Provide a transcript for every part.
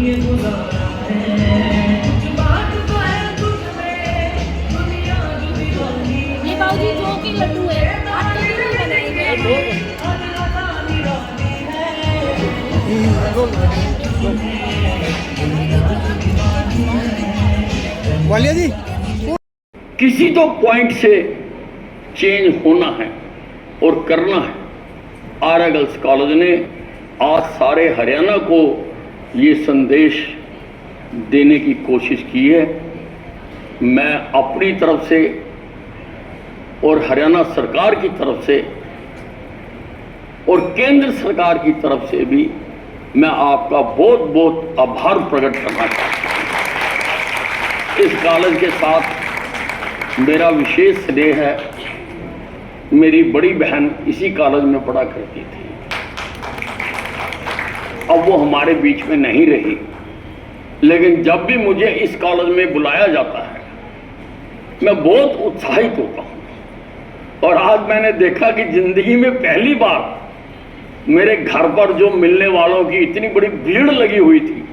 ये बाबूजी जो कि लड्डू है आटे के नहीं बनाए गए। वालिया जी, किसी तो पॉइंट से चेंज होना है और करना है। आर्या गर्ल्स कॉलेज ने आज सारे हरियाणा को ये संदेश देने की कोशिश की है। मैं अपनी तरफ से और हरियाणा सरकार की तरफ से और केंद्र सरकार की तरफ से भी मैं आपका बहुत बहुत आभार प्रकट करना चाहता हूँ। इस कॉलेज के साथ मेरा विशेष स्नेह है। मेरी बड़ी बहन इसी कॉलेज में पढ़ा करती थी, अब वो हमारे बीच में नहीं रही, लेकिन जब भी मुझे इस कॉलेज में बुलाया जाता है मैं बहुत उत्साहित होता हूँ। और आज मैंने देखा कि जिंदगी में पहली बार मेरे घर पर जो मिलने वालों की इतनी बड़ी भीड़ लगी हुई थी,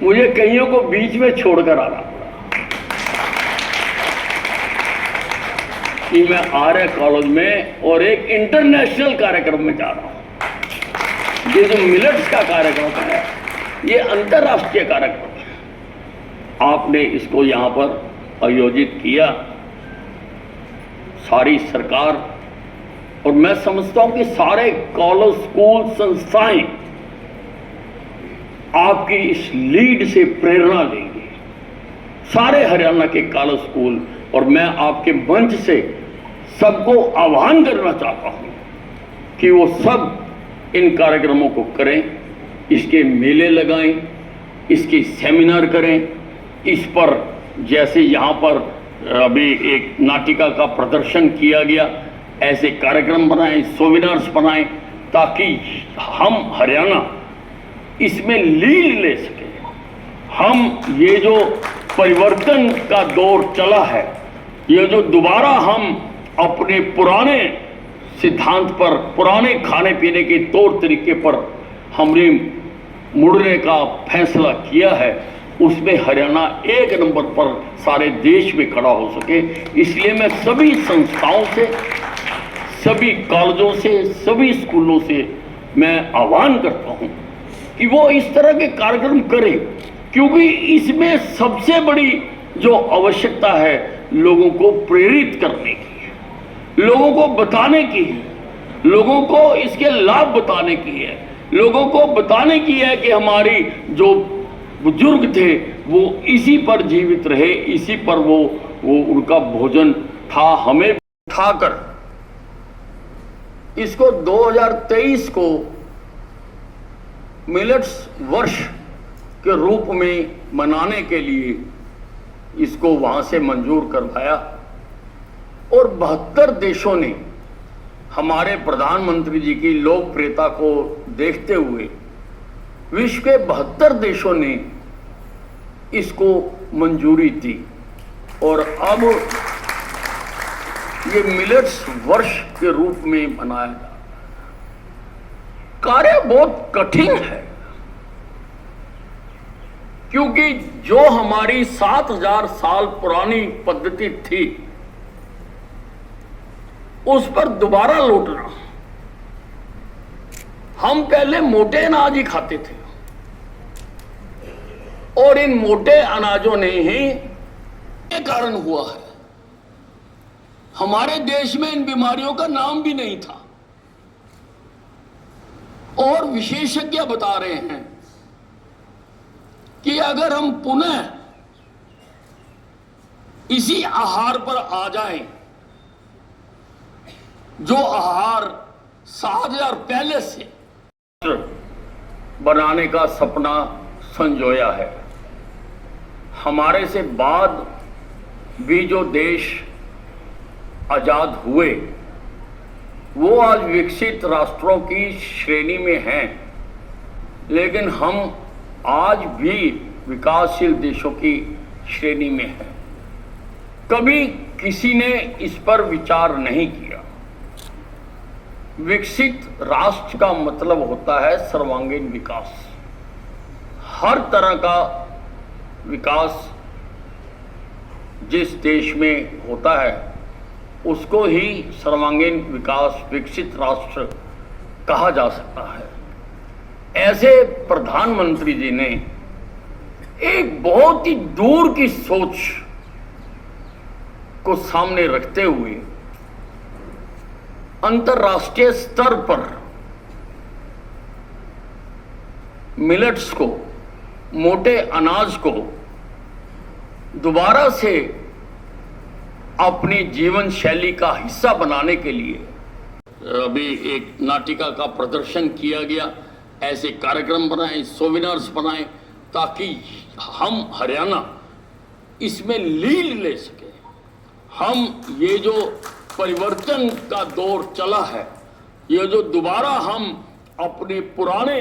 मुझे कईयों को बीच में छोड़कर आना पड़ा कि मैं आर्या कॉलेज में और एक इंटरनेशनल कार्यक्रम में जा रहा हूं। ये जो मिलेट्स का कार्यक्रम है ये अंतर्राष्ट्रीय कार्यक्रम है। आपने इसको यहां पर आयोजित किया, सारी सरकार, और मैं समझता हूं कि सारे कॉलेज स्कूल संस्थाएं आपकी इस लीड से प्रेरणा लेंगे, सारे हरियाणा के कॉलेज स्कूल। और मैं आपके मंच से सबको आह्वान करना चाहता हूं कि वो सब इन कार्यक्रमों को करें, इसके मेले लगाएं, इसके सेमिनार करें, इस पर जैसे यहाँ पर अभी एक नाटिका का प्रदर्शन किया गया, ऐसे कार्यक्रम बनाएं, सेमिनार्स बनाएं, ताकि हम हरियाणा इसमें लीड ले सके। हम ये जो परिवर्तन का दौर चला है, ये जो दोबारा हम अपने पुराने सिद्धांत पर, पुराने खाने पीने के तौर तरीके पर हमने मुड़ने का फैसला किया है, उसमें हरियाणा एक नंबर पर सारे देश में खड़ा हो सके। इसलिए मैं सभी संस्थाओं से, सभी कॉलेजों से, सभी स्कूलों से मैं आह्वान करता हूं कि वो इस तरह के कार्यक्रम करें, क्योंकि इसमें सबसे बड़ी जो आवश्यकता है लोगों को प्रेरित करने की है, लोगों को बताने की है, लोगों को इसके लाभ बताने की है, लोगों को बताने की है कि हमारी जो बुजुर्ग थे वो इसी पर जीवित रहे, इसी पर वो उनका भोजन था। हमें उठाकर इसको 2023 को मिलेट्स वर्ष के रूप में मनाने के लिए इसको वहां से मंजूर करवाया, और 72 देशों ने हमारे प्रधानमंत्री जी की लोकप्रियता को देखते हुए विश्व के 72 देशों ने इसको मंजूरी दी। और अब ये मिलेट्स वर्ष के रूप में मनाया जा रहा है। कार्य बहुत कठिन है, क्योंकि जो हमारी 7000 साल पुरानी पद्धति थी उस पर दोबारा लौटना। हम पहले मोटे अनाज ही खाते थे, और इन मोटे अनाजों ने ही ये कारण हुआ है। हमारे देश में इन बीमारियों का नाम भी नहीं था, और विशेषज्ञ बता रहे हैं कि अगर हम पुनः इसी आहार पर आ जाएं, जो आहार 7000 पहले से बनाने का सपना संजोया है। हमारे से बाद भी जो देश आजाद हुए वो आज विकसित राष्ट्रों की श्रेणी में हैं, लेकिन हम आज भी विकासशील देशों की श्रेणी में हैं। कभी किसी ने इस पर विचार नहीं किया। विकसित राष्ट्र का मतलब होता है सर्वांगीण विकास। हर तरह का विकास जिस देश में होता है उसको ही सर्वांगीण विकास विकसित राष्ट्र कहा जा सकता है। ऐसे प्रधानमंत्री जी ने एक बहुत ही दूर की सोच को सामने रखते हुए अंतर्राष्ट्रीय स्तर पर मिलेट्स को, मोटे अनाज को दोबारा से अपनी जीवन शैली का हिस्सा बनाने के लिए अभी एक नाटिका का प्रदर्शन किया गया। ऐसे कार्यक्रम बनाएं, सेमिनार्स बनाएं, ताकि हम हरियाणा इसमें लीड ले सके। हम ये जो परिवर्तन का दौर चला है, ये जो दोबारा हम अपने पुराने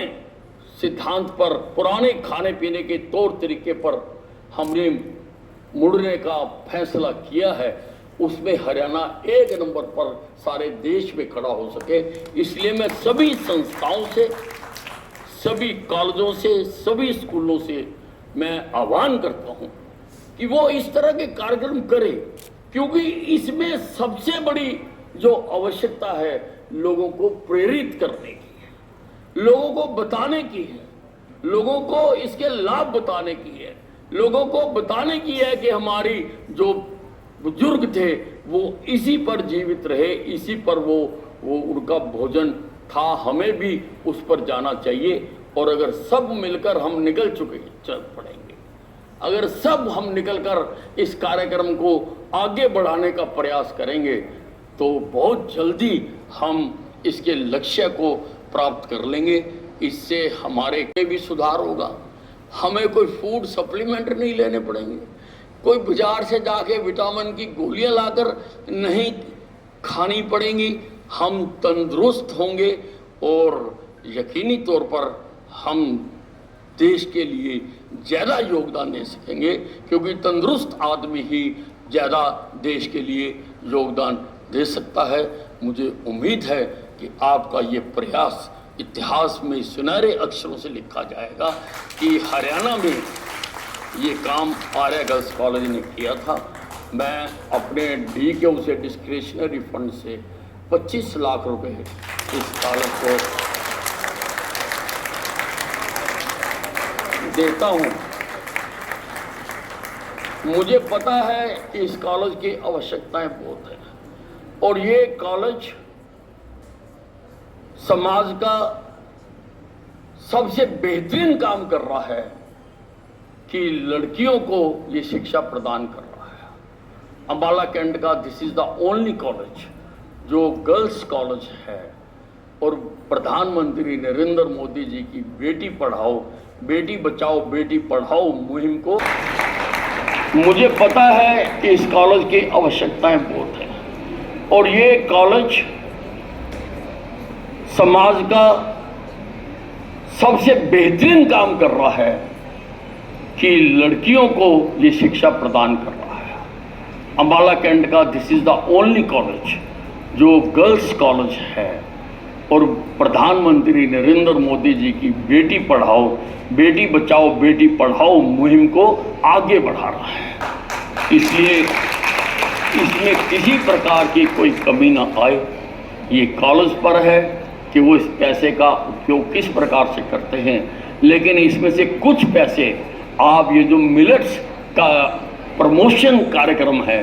सिद्धांत पर, पुराने खाने पीने के तौर तरीके पर हमने मुड़ने का फैसला किया है, उसमें हरियाणा एक नंबर पर सारे देश में खड़ा हो सके। इसलिए मैं सभी संस्थाओं से, सभी कॉलेजों से, सभी स्कूलों से मैं आह्वान करता हूं कि वो इस तरह के कार्यक्रम करें, क्योंकि इसमें सबसे बड़ी जो आवश्यकता है लोगों को प्रेरित करने की है, लोगों को बताने की है, लोगों को इसके लाभ बताने की है, लोगों को बताने की है कि हमारी जो बुजुर्ग थे वो इसी पर जीवित रहे, इसी पर वो उनका भोजन था, हमें भी उस पर जाना चाहिए। और अगर सब मिलकर हम निकल चल पड़ेंगे, अगर सब हम निकलकर इस कार्यक्रम को आगे बढ़ाने का प्रयास करेंगे तो बहुत जल्दी हम इसके लक्ष्य को प्राप्त कर लेंगे। इससे हमारे भी सुधार होगा, हमें कोई फूड सप्लीमेंट नहीं लेने पड़ेंगे, कोई बाजार से जाके विटामिन की गोलियां लाकर नहीं खानी पड़ेंगी, हम तंदुरुस्त होंगे और यकीनी तौर पर हम देश के लिए ज़्यादा योगदान दे सकेंगे, क्योंकि तंदुरुस्त आदमी ही ज़्यादा देश के लिए योगदान दे सकता है। मुझे उम्मीद है कि आपका ये प्रयास इतिहास में सुनहरे अक्षरों से लिखा जाएगा कि हरियाणा में ये काम आर्या गर्ल्स कॉलेज ने किया था। मैं अपने DKU से डिस्क्रिशनरी फंड से 25 लाख रुपए इस कॉलेज को देता हूँ। मुझे पता है कि इस कॉलेज की आवश्यकताएं बहुत है और ये कॉलेज समाज का सबसे बेहतरीन काम कर रहा है कि लड़कियों को ये शिक्षा प्रदान कर रहा है। अंबाला कैंट का this is the only college जो गर्ल्स कॉलेज है और प्रधानमंत्री नरेंद्र मोदी जी की बेटी पढ़ाओ, बेटी बचाओ, बेटी पढ़ाओ मुहिम को मुझे पता है कि इस कॉलेज की आवश्यकताएं बहुत हैं और ये कॉलेज समाज का सबसे बेहतरीन काम कर रहा है कि लड़कियों को ये शिक्षा प्रदान कर रहा है। अंबाला कैंट का this is the only college जो गर्ल्स कॉलेज है और प्रधानमंत्री नरेंद्र मोदी जी की बेटी पढ़ाओ, बेटी बचाओ, बेटी पढ़ाओ मुहिम को आगे बढ़ा रहा है। इसलिए इसमें किसी प्रकार की कोई कमी ना आए। ये कॉलेज पर है कि वो इस पैसे का उपयोग किस प्रकार से करते हैं, लेकिन इसमें से कुछ पैसे आप ये जो मिलेट्स का प्रमोशन कार्यक्रम है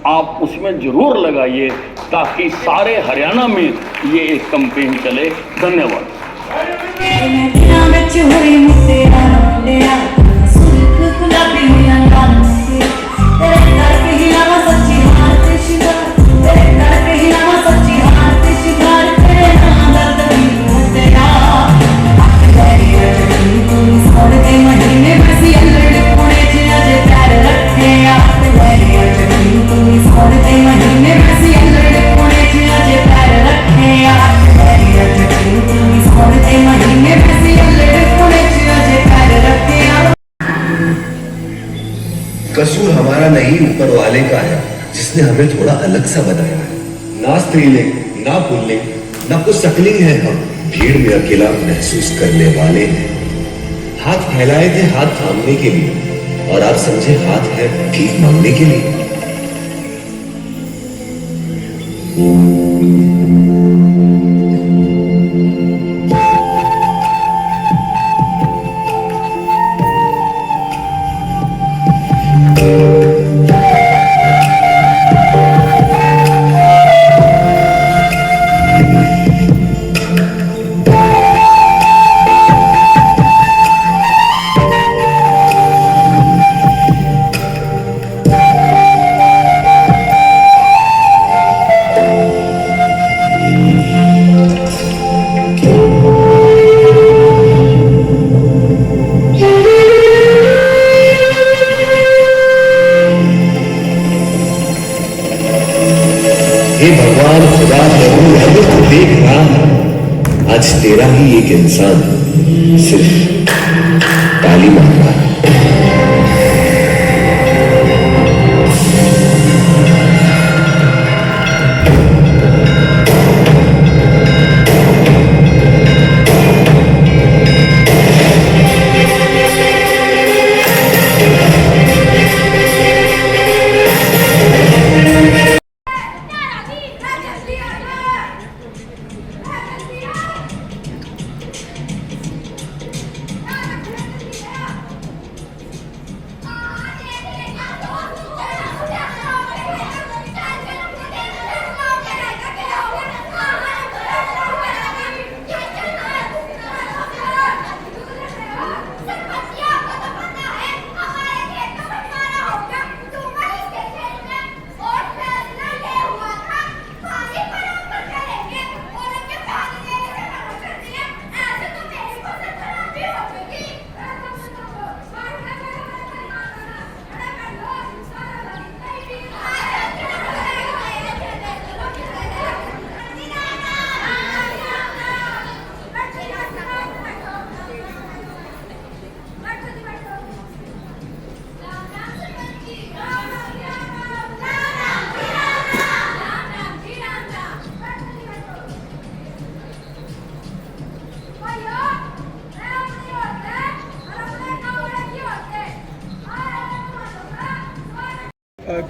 आप उसमें जरूर लगाइए ताकि सारे हरियाणा में ये एक कैंपेन चले। धन्यवाद। कसूर हमारा नहीं ऊपर वाले का है जिसने हमें थोड़ा अलग सा बनाया है। ना स्त्रीलिंग, ना पुल्लिंग, ना कुछ सकलिंग है, हम भीड़ में अकेला महसूस करने वाले हैं। हाथ फैलाए थे हाथ थामने के लिए, और आप समझे हाथ है भीख मांगने के लिए। हे भगवान खुदा है तो देख रहा है, आज तेरा ही एक इंसान सिर्फ ताली मार रहा है।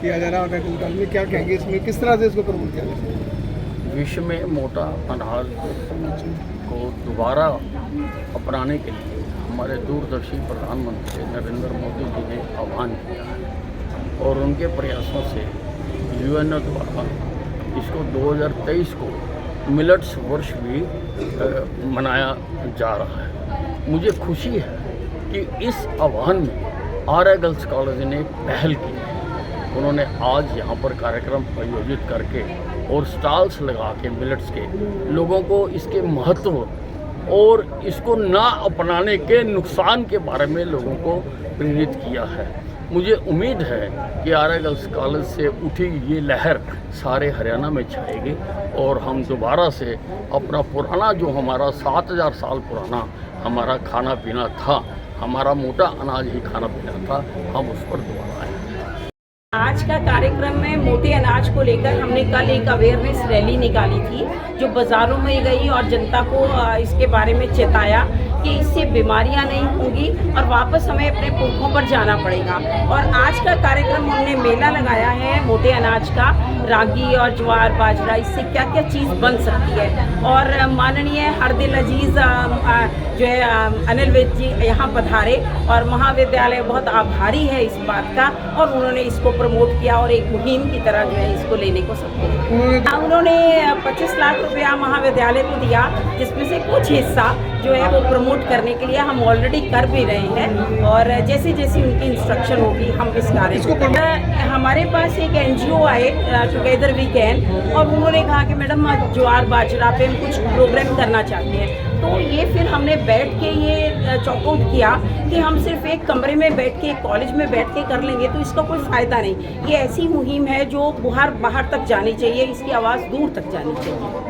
किया जा रहा है होटल में, क्या कहेंगे इसमें, किस तरह से इसको प्रमोट किया जाए? विश्व में मोटा अनाज को दोबारा अपनाने के लिए हमारे दूरदर्शी प्रधानमंत्री नरेंद्र मोदी जी ने आह्वान किया है और उनके प्रयासों से यूएनओ द्वारा इसको 2023 को मिलेट्स वर्ष भी मनाया जा रहा है। मुझे खुशी है कि इस आह्वान में आर्य गर्ल्स कॉलेज ने पहल की है। उन्होंने आज यहाँ पर कार्यक्रम आयोजित करके और स्टॉल्स लगा के मिलेट्स के लोगों को इसके महत्व और इसको ना अपनाने के नुकसान के बारे में लोगों को प्रेरित किया है। मुझे उम्मीद है कि आर्य गर्ल्स कॉलेज से उठी ये लहर सारे हरियाणा में छाएगी और हम दोबारा से अपना पुराना जो हमारा 7000 साल पुराना हमारा खाना पीना था, हमारा मोटा अनाज ही खाना पीना था, हम उस पर दोबारा आएंगे। आज का कार्यक्रम में मोटे अनाज को लेकर हमने कल एक अवेयरनेस रैली निकाली थी जो बाज़ारों में गई और जनता को इसके बारे में चेताया कि इससे बीमारियां नहीं होंगी और वापस हमें अपने पुरखों पर जाना पड़ेगा। और आज का कार्यक्रम हमने मेला लगाया है मोटे अनाज का, रागी और ज्वार बाजरा, इससे क्या क्या चीज़ बन सकती है। और माननीय हरदिल अजीज़ जो है अनिल वैद जी यहाँ पधारे और महाविद्यालय बहुत आभारी है इस बात का और उन्होंने इसको प्रमोट किया और एक मुहिम की तरह जो है इसको लेने को सबको उन्होंने 25 लाख रुपया महाविद्यालय को दिया, जिसमें से कुछ हिस्सा जो है वो प्रमोट करने के लिए हम ऑलरेडी कर भी रहे हैं और जैसे जैसे उनकी इंस्ट्रक्शन होगी हम इस कार्य को। हमारे पास एक NGO आए टुगेदर वी कैन और उन्होंने कहा कि मैडम ज्वार बाजरा पे हम कुछ प्रोग्राम करना चाहते हैं, तो ये फिर हमने बैठ के ये चॉकआउट किया कि हम सिर्फ एक कमरे में बैठ के कॉलेज में बैठ के कर लेंगे तो इसका कोई फ़ायदा नहीं। ये ऐसी मुहिम है जो बाहर तक जानी चाहिए, इसकी आवाज़ दूर तक जानी चाहिए।